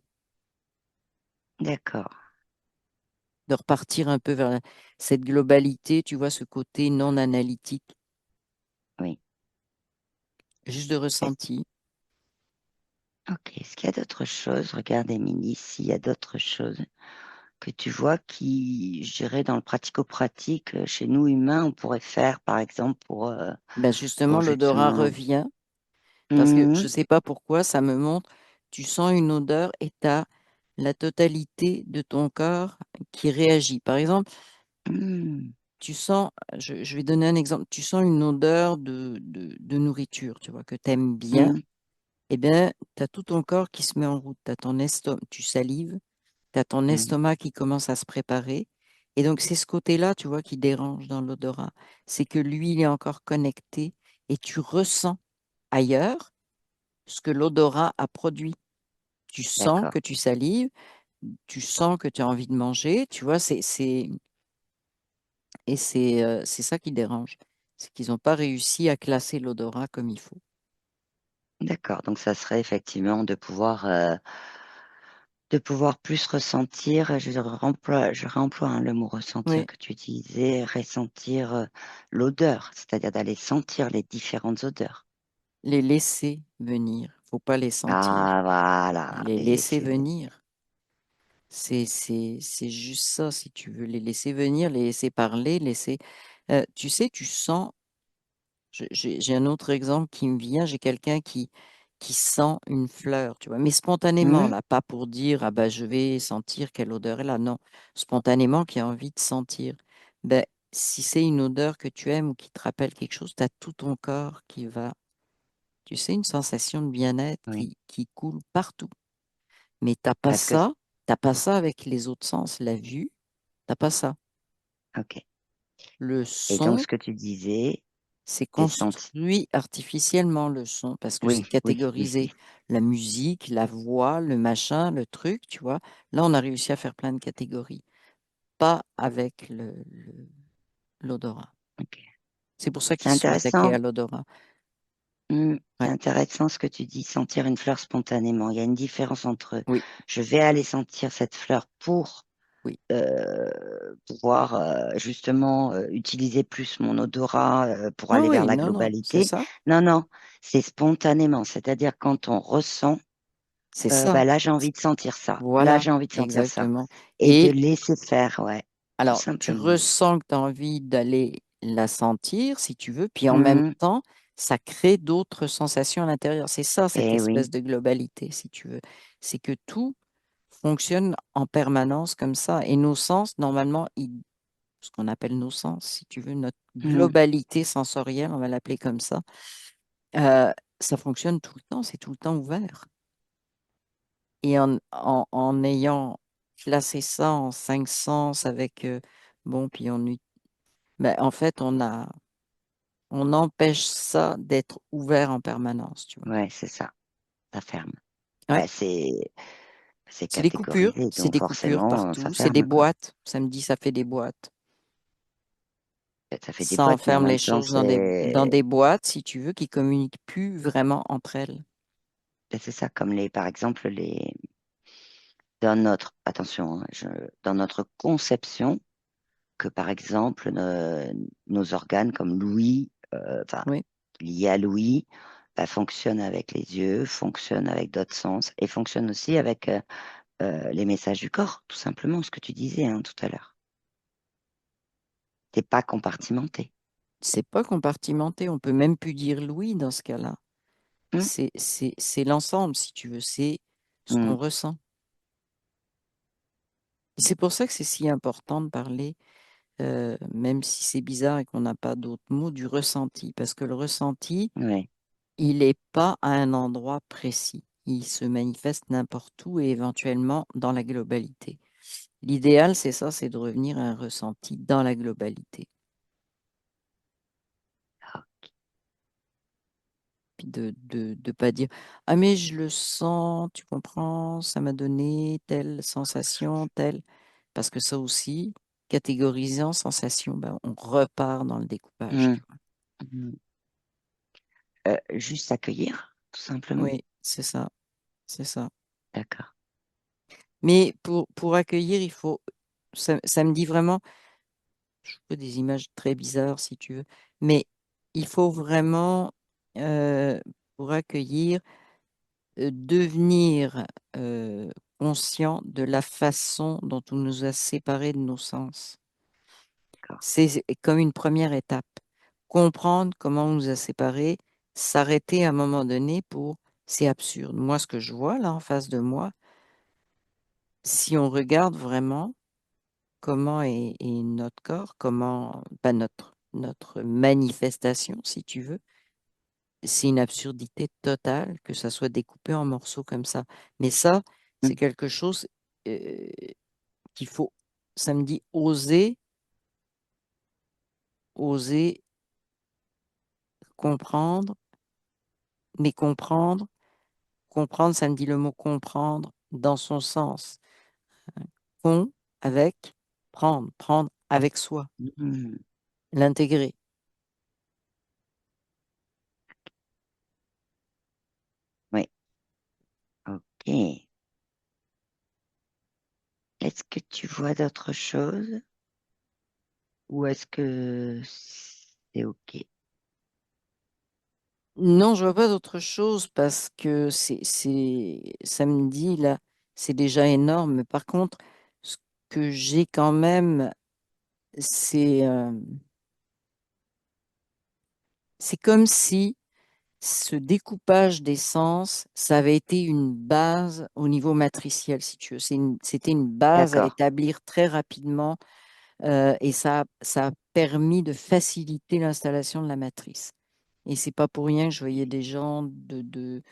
d'accord, de repartir un peu vers cette globalité, tu vois, ce côté non analytique, oui. juste de Est-ce- ressenti. Ok, est-ce qu'il y a d'autres choses? Regarde, Émilie, s'il y a d'autres choses que tu vois qui, je dirais, dans le pratico-pratique, chez nous humains, on pourrait faire, par exemple, Ben pour justement, l'odorat justement. revient parce que je ne Hmm, sais pas pourquoi, ça me montre, tu sens une odeur et tu as la totalité de ton corps qui réagit. Par exemple, hmm, tu sens, je vais donner un exemple, tu sens une odeur de nourriture, tu vois, que tu aimes bien, hmm, eh bien, tu as tout ton corps qui se met en route. Tu as ton estomac, tu salives, tu as ton hmm, estomac qui commence à se préparer. Et donc, c'est ce côté-là, tu vois, qui dérange dans l'odorat. C'est que lui, il est encore connecté et tu ressens ailleurs ce que l'odorat a produit. Tu sens d'accord, que tu salives, tu sens que tu as envie de manger, tu vois, et c'est ça qui dérange. C'est qu'ils n'ont pas réussi à classer l'odorat comme il faut. d'accord. Donc, ça serait effectivement de pouvoir plus ressentir, je réemploie hein, le mot ressentir Oui, que tu disais, ressentir l'odeur, c'est-à-dire d'aller sentir les différentes odeurs. les laisser venir, faut pas les sentir, Ah, voilà, les les laisser laisser venir. venir. C'est juste ça, si tu veux, les laisser venir, les laisser parler, laisser... tu sais, tu sens, j'ai un autre exemple qui me vient, j'ai quelqu'un qui sent une fleur, tu vois, mais spontanément, Hmm, là, pas pour dire, ah ben, je vais sentir quelle odeur elle a, non, spontanément, qui a envie de sentir. Ben, si c'est une odeur que tu aimes ou qui te rappelle quelque chose, tu as tout ton corps qui va, tu sais, une sensation de bien-être oui, qui coule partout. Mais parce que, t'as pas ça avec les autres sens, la vue, t'as pas ça. ok. Le Et donc, son, ce que tu disais, c'est c'est senti. construit artificiellement le son parce que c'est Oui, oui, oui, catégorisé. oui. La musique, la voix, le machin, le truc, tu vois. Là, on a réussi à faire plein de catégories, pas avec l'odorat. Ok. C'est pour ça C'est qu'ils se sont attaqués intéressant. à l'odorat. C'est Ouais, intéressant ce que tu dis, sentir une fleur spontanément. Il y a une différence entre oui, je vais aller sentir cette fleur pour oui. euh, pouvoir justement utiliser plus mon odorat pour Oh aller vers oui, la non, non, c'est globalité. ça. Non, non, c'est spontanément, c'est-à-dire quand on ressent, C'est ça. bah là j'ai envie de sentir ça, là Voilà, j'ai envie de sentir ça, exactement. et de Et laisser faire, ouais, tout alors, tu simplement. ressens que tu as envie d'aller la sentir, si tu veux, puis en même Hum, temps, ça crée d'autres sensations à l'intérieur. C'est ça, cette eh espèce oui, de globalité, si tu veux. C'est que tout fonctionne en permanence comme ça. Et nos sens, normalement, ce qu'on appelle nos sens, si tu veux, notre hum, globalité sensorielle, on va l'appeler comme euh, ça fonctionne tout le temps, c'est tout le temps ouvert. Et en ayant classé ça en cinq sens avec, bon, puis ben, en fait, on empêche ça d'être ouvert en permanence, tu vois. ouais, c'est ça ferme. Ouais, Bah, c'est catégorisé, c'est donc des coupures forcément ça partout, c'est des ferme, quoi. boîtes. Samedi, ça fait des boîtes. Ça fait des Ça boîtes, mais en enferme les même temps choses dans c'est des boîtes, si tu veux, qui communiquent plus vraiment entre elles. ben, c'est ça, comme par exemple, dans notre, attention, hein, dans notre conception, que par exemple, nos organes comme l'ouïe, enfin, Oui, liés à l'ouïe, bah, fonctionnent avec les yeux, fonctionnent avec d'autres sens et fonctionnent aussi avec les messages du corps, tout simplement, ce que tu disais hein, tout à l'heure. T'es pas compartimenté. c'est pas compartimenté. On peut même plus dire l'ouïe dans ce cas-là. Hum, C'est l'ensemble, si tu veux. C'est ce qu'on hum, ressent. Et c'est pour ça que c'est si important de parler même si c'est bizarre et qu'on n'a pas d'autres mots, du ressenti. Parce que le ressenti, Oui. il n'est pas à un endroit précis. Il se manifeste n'importe où et éventuellement dans la globalité. L'idéal, c'est ça, c'est de revenir à un ressenti dans la globalité. Puis de pas dire, ah mais je le sens, tu comprends, ça m'a donné telle sensation, telle. Parce que ça aussi, catégorisant sensation, ben, on repart dans le découpage, Mm. tu vois. Mm. Juste accueillir, tout simplement. Oui, c'est ça, c'est ça. D'accord. Mais pour accueillir, il faut, ça me dit vraiment, je trouve des images très bizarres si tu veux, mais il faut vraiment, euh, pour accueillir, devenir conscient de la façon dont on nous a séparés de nos sens. D'accord. C'est comme une première étape. Comprendre comment on nous a séparés, s'arrêter à un moment donné pour, c'est absurde. Moi, ce que je vois là en face de moi, si on regarde vraiment comment est notre corps, comment, pas notre manifestation, si tu veux, c'est une absurdité totale que ça soit découpé en morceaux comme ça. Mais ça, c'est Mm. quelque chose euh, qu'il faut, ça me dit, oser comprendre, mais comprendre, ça me dit le mot comprendre dans son sens. Con avec prendre avec soi, Mm. l'intégrer. Oui. OK. Est-ce que tu vois d'autres choses ou est-ce que c'est OK? Non, je vois pas d'autre chose parce que samedi, là, c'est déjà énorme. Mais par contre, ce que j'ai quand même, c'est c'est comme si ce découpage des sens, ça avait été une base au niveau matriciel, si tu veux. C'était une base à D'accord. établir très rapidement et ça a permis de faciliter l'installation de la matrice. Et c'est pas pour rien que je voyais des gens si tu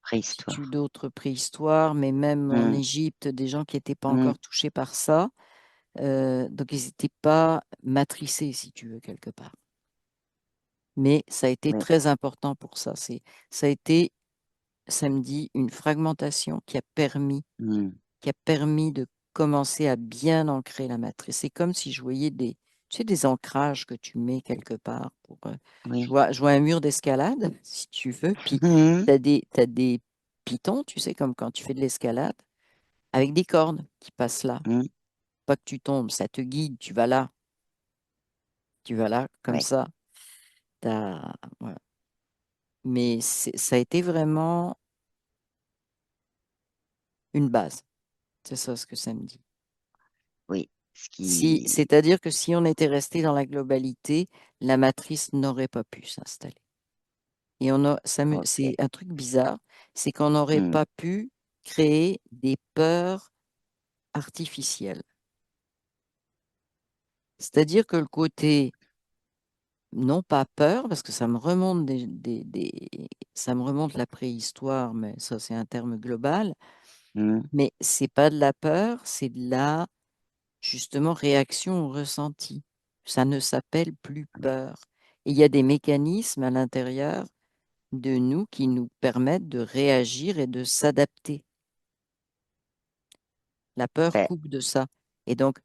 Préhistoire. d'autres préhistoires, mais même en Mm. Égypte, des gens qui n'étaient pas Mm. encore touchés par ça. Donc, ils n'étaient pas matricés, si tu veux, quelque part. Mais ça a été Oui. très important pour ça. Ça a été, samedi, une fragmentation Mm. qui a permis de commencer à bien ancrer la matrice. C'est comme si je voyais tu sais, des ancrages que tu mets quelque part Oui. je vois un mur d'escalade, si tu veux, puis Mm. t'as des pitons, tu sais, comme quand tu fais de l'escalade, avec des cordes qui passent là. Mm. Pas que tu tombes, ça te guide, tu vas là, comme Oui. ça. Voilà. Mais ça a été vraiment une base. C'est ça ce que ça me dit. Oui. Ce qui. C'est-à-dire que si on était resté dans la globalité, la matrice n'aurait pas pu s'installer. Et c'est OK. un truc bizarre, c'est qu'on n'aurait Mm. pas pu créer des peurs artificielles. C'est-à-dire que le côté, non pas peur, parce que ça me remonte ça me remonte la préhistoire, mais ça c'est un terme global, Mm. mais c'est pas de la peur, c'est de la justement réaction au ressenti. Ça ne s'appelle plus peur. Et il y a des mécanismes à l'intérieur de nous qui nous permettent de réagir et de s'adapter. La peur Ben, coupe de ça. Et donc,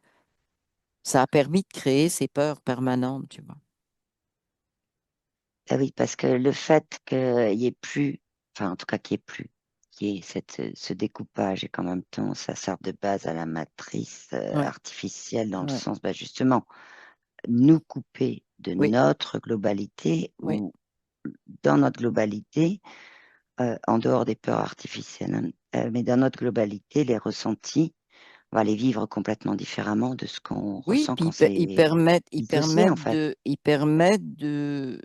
ça a permis de créer ces peurs permanentes, tu vois. ah oui, parce que le fait qu'il n'y ait plus, enfin en tout cas qu'il y ait ce découpage et qu'en même temps ça sert de base à la matrice Ouais, artificielle dans le ouais, sens, bah, justement, nous couper de oui, notre globalité oui. ou dans notre globalité, en dehors des peurs artificielles, hein, mais dans notre globalité, les ressentis, on va les vivre complètement différemment de ce qu'on Oui, ressent puis quand c'est dissocié en fait. ils permettent de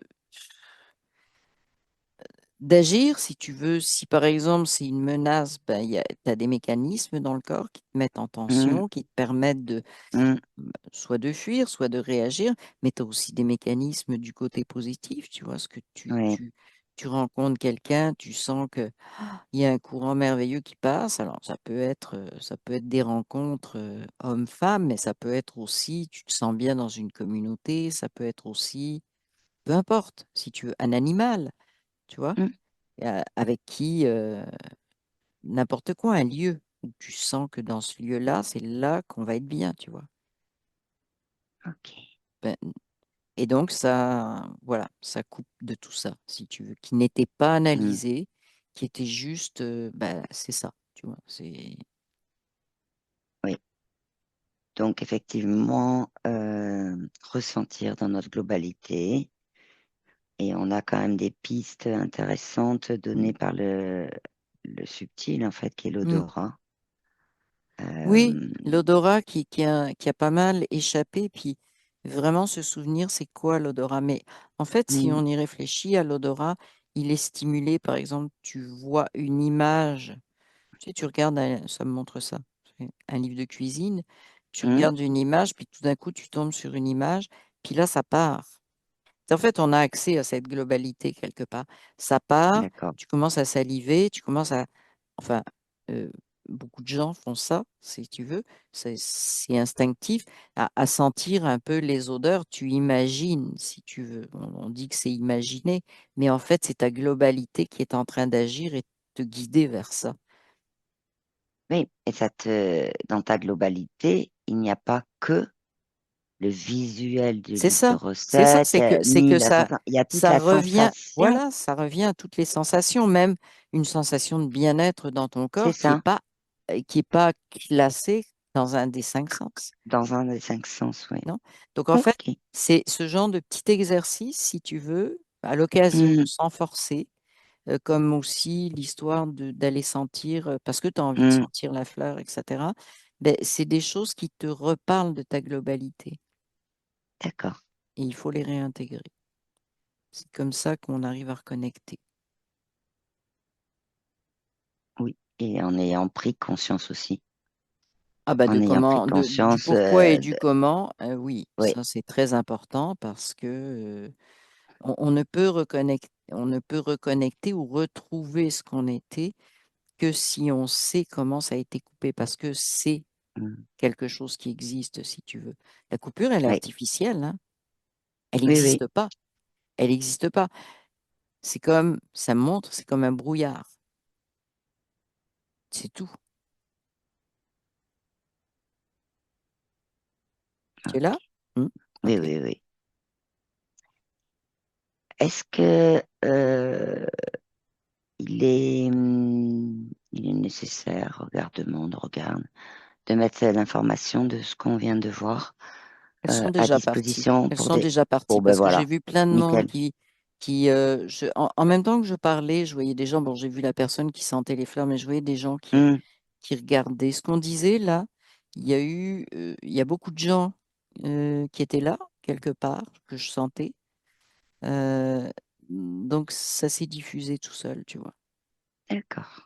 d'agir, si tu veux. Si par exemple c'est une menace, ben, tu as des mécanismes dans le corps qui te mettent en mm, tension, qui te permettent de mm, soit de fuir, soit de réagir, mais tu as aussi des mécanismes du côté positif, tu vois, ce que oui, tu rencontres quelqu'un, tu sens que il y a un courant merveilleux qui passe. Alors ça peut être des rencontres hommes-femmes, mais ça peut être aussi, tu te sens bien dans une communauté, ça peut être aussi, peu importe, si tu veux, un animal, tu vois, mm, avec qui n'importe quoi, un lieu où tu sens que dans ce lieu-là, c'est là qu'on va être bien, tu vois. ok. Ben, et donc, ça, voilà, ça coupe de tout ça, si tu veux, qui n'était pas Mm, analysé, qui était juste, ben, c'est ça, tu vois. C'est... oui. Donc, effectivement, ressentir dans notre globalité. Et on a quand même des pistes intéressantes données par le subtil, en fait, qui est Mm. l'odorat. Oui, Euh, l'odorat qui a pas mal échappé, puis vraiment se souvenir, c'est quoi l'odorat. Mais en fait, si mm, on y réfléchit à l'odorat, il est stimulé, par exemple, tu vois une image. Tu sais, tu regardes, ça me montre ça, c'est un livre de cuisine, tu mm, regardes une image, puis tout d'un coup, tu tombes sur une image, puis là, ça part. En fait, on a accès à cette globalité quelque part. Ça part, d'accord. tu commences à saliver, tu commences à... Enfin, euh, beaucoup de gens font ça, si tu veux, c'est instinctif, à sentir un peu les odeurs, tu imagines, si tu veux. On dit que c'est imaginer, mais en fait, c'est ta globalité qui est en train d'agir et te guider vers ça. Oui, et dans ta globalité, il n'y a pas que le visuel du C'est livre de ça, c'est ça, recettes, c'est ni que la sensation. Il y a toute ça la revient, sensation. voilà, ça revient à toutes les sensations, même une sensation de bien-être dans ton C'est corps ça, qui est pas classée dans un des cinq sens, dans un des cinq sens, oui. non? Donc en fait, Ok. c'est ce genre de petit exercice, si tu veux, à l'occasion, Mm, sans forcer, comme aussi l'histoire d'aller sentir, parce que tu as envie de mm, sentir la fleur, etc. Ben, c'est des choses qui te reparlent de ta globalité d'accord. et il faut les réintégrer. C'est comme ça qu'on arrive à reconnecter. Oui. Et en ayant pris conscience aussi. Ah bah En ayant pris du conscience pourquoi et du comment, oui, oui. ça c'est très important parce que on ne peut on ne peut reconnecter ou retrouver ce qu'on était que si on sait comment ça a été coupé, parce que c'est Mm, quelque chose qui existe, si tu veux. La coupure, elle est oui. artificielle, hein. Elle Oui, oui. n'existe pas. Elle n'existe pas. C'est comme, ça me montre, c'est comme un brouillard. C'est tout. Tu es là? Ok. Hmm. Oui, OK. oui, oui. Est-ce que il est nécessaire, regarde-monde, regarde, de mettre l'information de ce qu'on vient de voir Elles sont à déjà parties. disposition Elles pour sont des... déjà parties Bon, ben parce que j'ai voilà, vu plein de monde nickel. en même temps que je parlais, je voyais des gens, bon, j'ai vu la personne qui sentait les fleurs, mais je voyais des gens Hum, qui regardaient. Ce qu'on disait là, il y a beaucoup de gens qui étaient là, quelque part, que je sentais. Donc ça s'est diffusé tout seul, tu vois. d'accord.